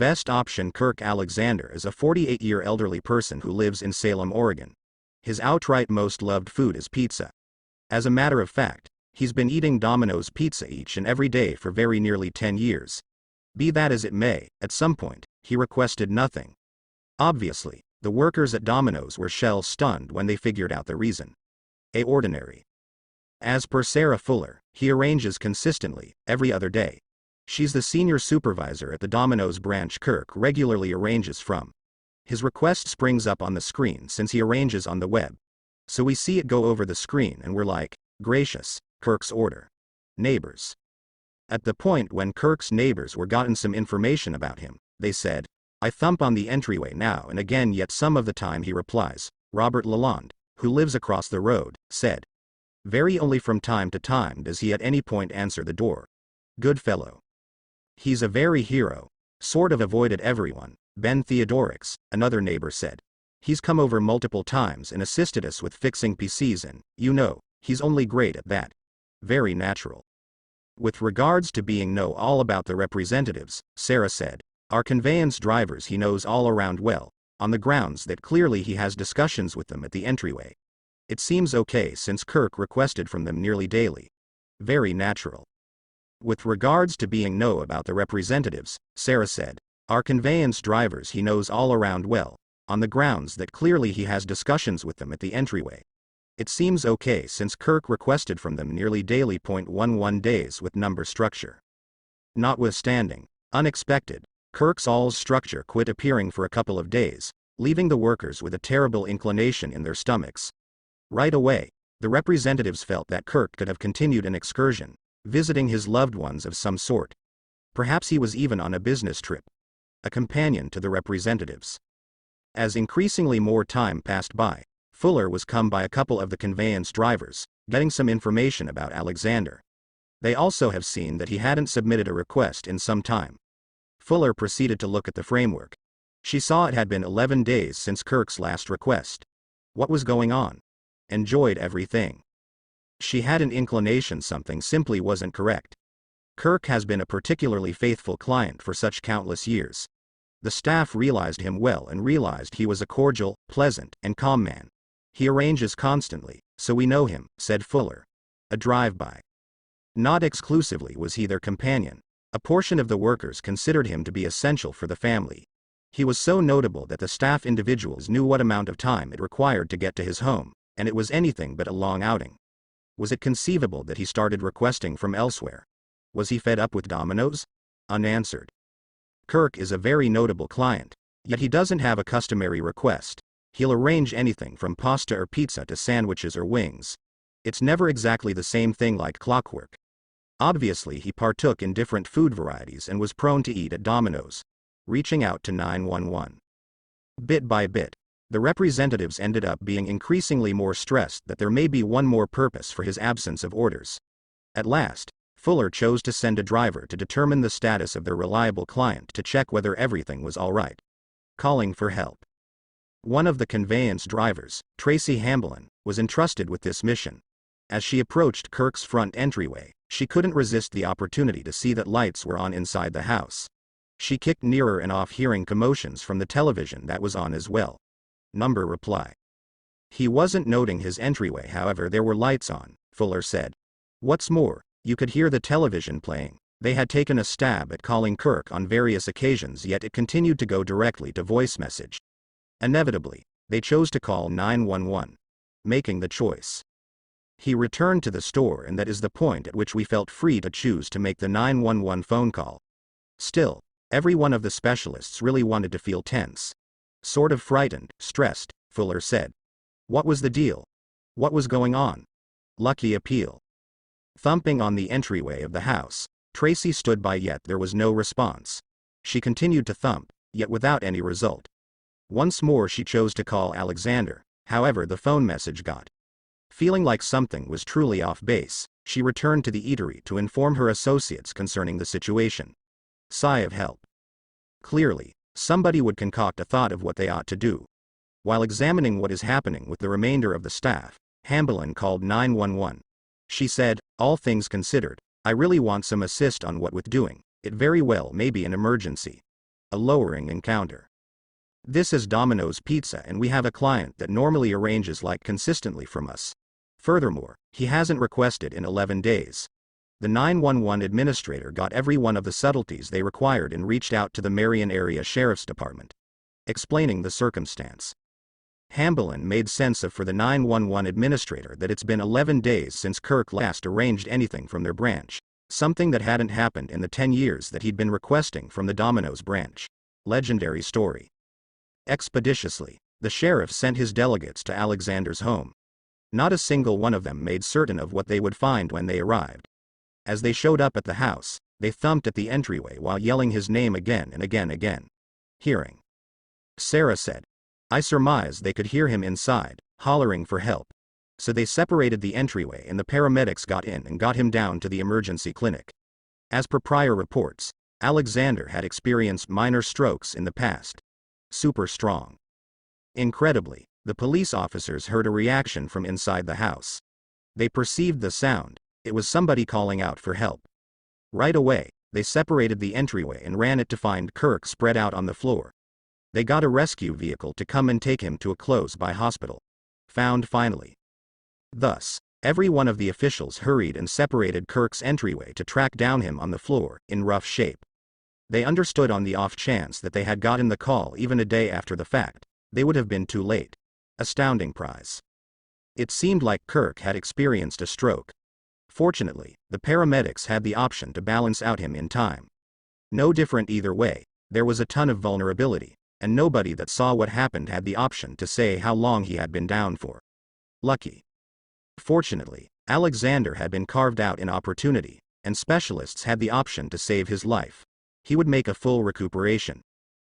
best option. Kirk Alexander is a 48-year elderly person who lives in Salem, Oregon. His outright most loved food is pizza. As a matter of fact, he's been eating Domino's pizza each and every day for very nearly 10 years. Be that as it may, at some point, he requested nothing. Obviously, the workers at Domino's were shell-stunned when they figured out the reason. Ordinary. As per Sarah Fuller, he arranges consistently, every other day. She's the senior supervisor at the Domino's branch Kirk regularly arranges from. His request springs up on the screen since he arranges on the web. So we see it go over the screen and we're like, gracious, Kirk's order. Neighbors. At the point when Kirk's neighbors were gotten some information about him, they said, I thump on the entryway now and again, yet some of the time he replies. Robert Lalonde, who lives across the road, said. Very only from time to time does he at any point answer the door. Good fellow. He's a very hero. Sort of avoided everyone. Ben Theodorix, another neighbor said. He's come over multiple times and assisted us with fixing PCs and, he's only great at that. Very natural. With regards to being know all about the representatives, Sarah said, our conveyance drivers he knows all around well, on the grounds that clearly he has discussions with them at the entryway. It seems okay since Kirk requested from them nearly daily. Very natural. With regards to being know about the representatives, Sarah said, our conveyance drivers he knows all around well, on the grounds that clearly he has discussions with them at the entryway. It seems okay since Kirk requested from them nearly daily. 11 days with number structure. Notwithstanding, unexpected, Kirk's all's structure quit appearing for a couple of days, leaving the workers with a terrible inclination in their stomachs. Right away, the representatives felt that Kirk could have continued an excursion, visiting his loved ones of some sort. Perhaps he was even on a business trip. A companion to the representatives. As increasingly more time passed by, Fuller was come by a couple of the conveyance drivers, getting some information about Alexander. They also have seen that he hadn't submitted a request in some time. Fuller proceeded to look at the framework. She saw it had been 11 days since Kirk's last request. What was going on? Enjoyed everything. She had an inclination something simply wasn't correct. Kirk has been a particularly faithful client for such countless years. The staff realized him well and realized he was a cordial, pleasant, and calm man. He arranges constantly, so we know him, said Fuller. A drive-by. Not exclusively was he their companion. A portion of the workers considered him to be essential for the family. He was so notable that the staff individuals knew what amount of time it required to get to his home, and it was anything but a long outing. Was it conceivable that he started requesting from elsewhere? Was he fed up with Domino's? Unanswered. Kirk is a very notable client, yet he doesn't have a customary request. He'll arrange anything from pasta or pizza to sandwiches or wings. It's never exactly the same thing like clockwork. Obviously he partook in different food varieties and was prone to eat at Domino's. Reaching out to 911. Bit by bit, the representatives ended up being increasingly more stressed that there may be one more purpose for his absence of orders. At last, Fuller chose to send a driver to determine the status of their reliable client to check whether everything was all right. Calling for help. One of the conveyance drivers, Tracy Hamblin, was entrusted with this mission. As she approached Kirk's front entryway, she couldn't resist the opportunity to see that lights were on inside the house. She kicked nearer and off, hearing commotions from the television that was on as well. Number reply. He wasn't noting his entryway, however there were lights on, Fuller said. What's more, you could hear the television playing. They had taken a stab at calling Kirk on various occasions, yet it continued to go directly to voice message. Inevitably, they chose to call 911. Making the choice. He returned to the store, and that is the point at which we felt free to choose to make the 911 phone call. Still, every one of the specialists really wanted to feel tense. Sort of frightened, stressed, Fuller said. What was the deal? What was going on? Lucky appeal. Thumping on the entryway of the house, Tracy stood by, yet there was no response. She continued to thump, yet without any result. Once more she chose to call Alexander, however the phone message got. Feeling like something was truly off base, she returned to the eatery to inform her associates concerning the situation. Sigh of help. Clearly, somebody would concoct a thought of what they ought to do. While examining what is happening with the remainder of the staff, Hamblin called 911. She said, all things considered, I really want some assist on what with doing. It very well may be an emergency. a lowering encounter. This is Domino's Pizza and we have a client that normally arranges like consistently from us. Furthermore, he hasn't requested in 11 days. The 911 administrator got every one of the subtleties they required and reached out to the Marion Area Sheriff's Department, explaining the circumstance. Hamblen made sense of for the 911 administrator that it's been 11 days since Kirk last arranged anything from their branch, something that hadn't happened in the 10 years that he'd been requesting from the Domino's branch. Legendary story. Expeditiously, the sheriff sent his delegates to Alexander's home. Not a single one of them made certain of what they would find when they arrived. As they showed up at the house, they thumped at the entryway while yelling his name again and again. Hearing. Sarah said. I surmise they could hear him inside, hollering for help. So they separated the entryway and the paramedics got in and got him down to the emergency clinic. As per prior reports, Alexander had experienced minor strokes in the past. Super strong. Incredibly, the police officers heard a reaction from inside the house. They perceived the sound. It was somebody calling out for help. Right away, they separated the entryway and ran it to find Kirk spread out on the floor. They got a rescue vehicle to come and take him to a close-by hospital. Found finally. Thus, every one of the officials hurried and separated Kirk's entryway to track down him on the floor, in rough shape. They understood on the off chance that they had gotten the call even a day after the fact, they would have been too late. Astounding prize. It seemed like Kirk had experienced a stroke. Fortunately, the paramedics had the option to balance out him in time. No different either way, there was a ton of vulnerability, and nobody that saw what happened had the option to say how long he had been down for. Lucky. Fortunately, Alexander had been carved out in opportunity, and specialists had the option to save his life. He would make a full recuperation.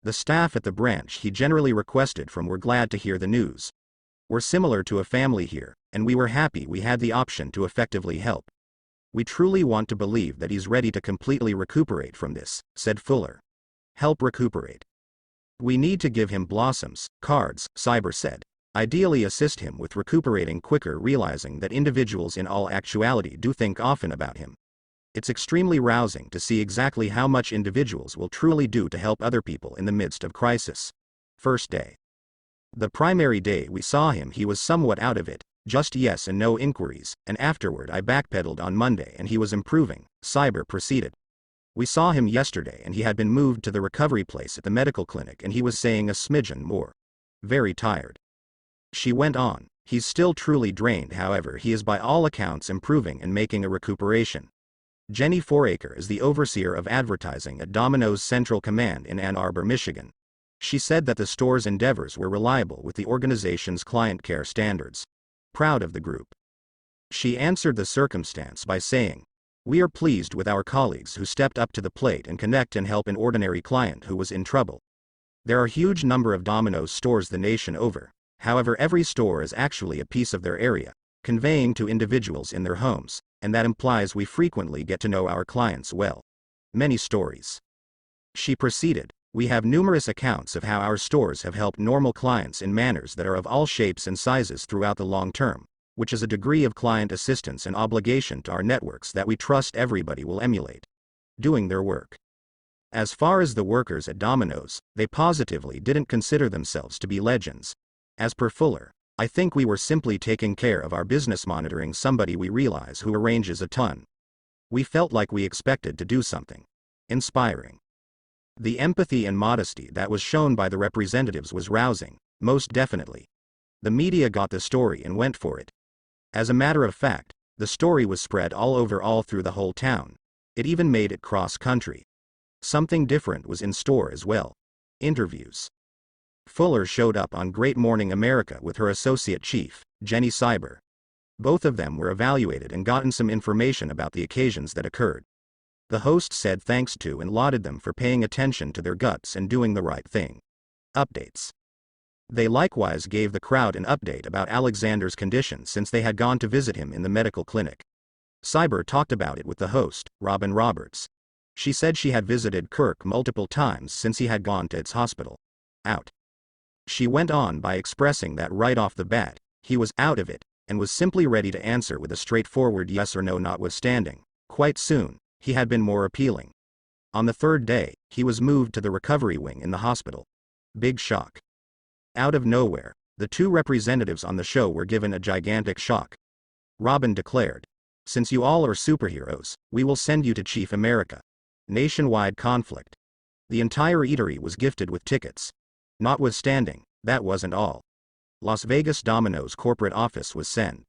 The staff at the branch he generally requested from were glad to hear the news. We're similar to a family here, and we were happy we had the option to effectively help. We truly want to believe that he's ready to completely recuperate from this, said Fuller. Help recuperate. We need to give him blossoms, cards, Cyber said. Ideally assist him with recuperating quicker, realizing that individuals in all actuality do think often about him. It's extremely rousing to see exactly how much individuals will truly do to help other people in the midst of crisis. First day. The primary day we saw him he was somewhat out of it, just yes and no inquiries, and afterward I backpedaled on Monday and he was improving, Cyber proceeded. We saw him yesterday and he had been moved to the recovery place at the medical clinic and he was saying a smidgen more. Very tired. She went on, he's still truly drained, however he is by all accounts improving and making a recuperation. Jenny Foraker is the overseer of advertising at Domino's Central Command in Ann Arbor, Michigan. She said that the store's endeavors were reliable with the organization's client care standards. Proud of the group. She answered the circumstance by saying, we are pleased with our colleagues who stepped up to the plate and connect and help an ordinary client who was in trouble. There are a huge number of Domino's stores the nation over, however every store is actually a piece of their area, conveying to individuals in their homes, and that implies we frequently get to know our clients well. Many stories. She proceeded, we have numerous accounts of how our stores have helped normal clients in manners that are of all shapes and sizes throughout the long term, which is a degree of client assistance and obligation to our networks that we trust everybody will emulate. Doing their work. As far as the workers at Domino's, they positively didn't consider themselves to be legends. As per Fuller, I think we were simply taking care of our business, monitoring somebody we realize who arranges a ton. We felt like we expected to do something. Inspiring. The empathy and modesty that was shown by the representatives was rousing, most definitely. The media got the story and went for it. As a matter of fact, the story was spread all through the whole town. It even made it cross-country. Something different was in store as well. Interviews. Fuller showed up on Great Morning America with her associate chief, Jenny Cyber. Both of them were evaluated and gotten some information about the occasions that occurred. The host said thanks to and lauded them for paying attention to their guts and doing the right thing. Updates. They likewise gave the crowd an update about Alexander's condition since they had gone to visit him in the medical clinic. Cyber talked about it with the host, Robin Roberts. She said she had visited Kirk multiple times since he had gone to its hospital. Out. She went on by expressing that right off the bat, he was out of it, and was simply ready to answer with a straightforward yes or no, notwithstanding, quite soon, he had been more appealing. On the third day, he was moved to the recovery wing in the hospital. Big shock. Out of nowhere, the two representatives on the show were given a gigantic shock. Robin declared, "Since you all are superheroes, we will send you to Chief America." Nationwide conflict. The entire eatery was gifted with tickets. Notwithstanding, that wasn't all. Las Vegas Domino's corporate office was sent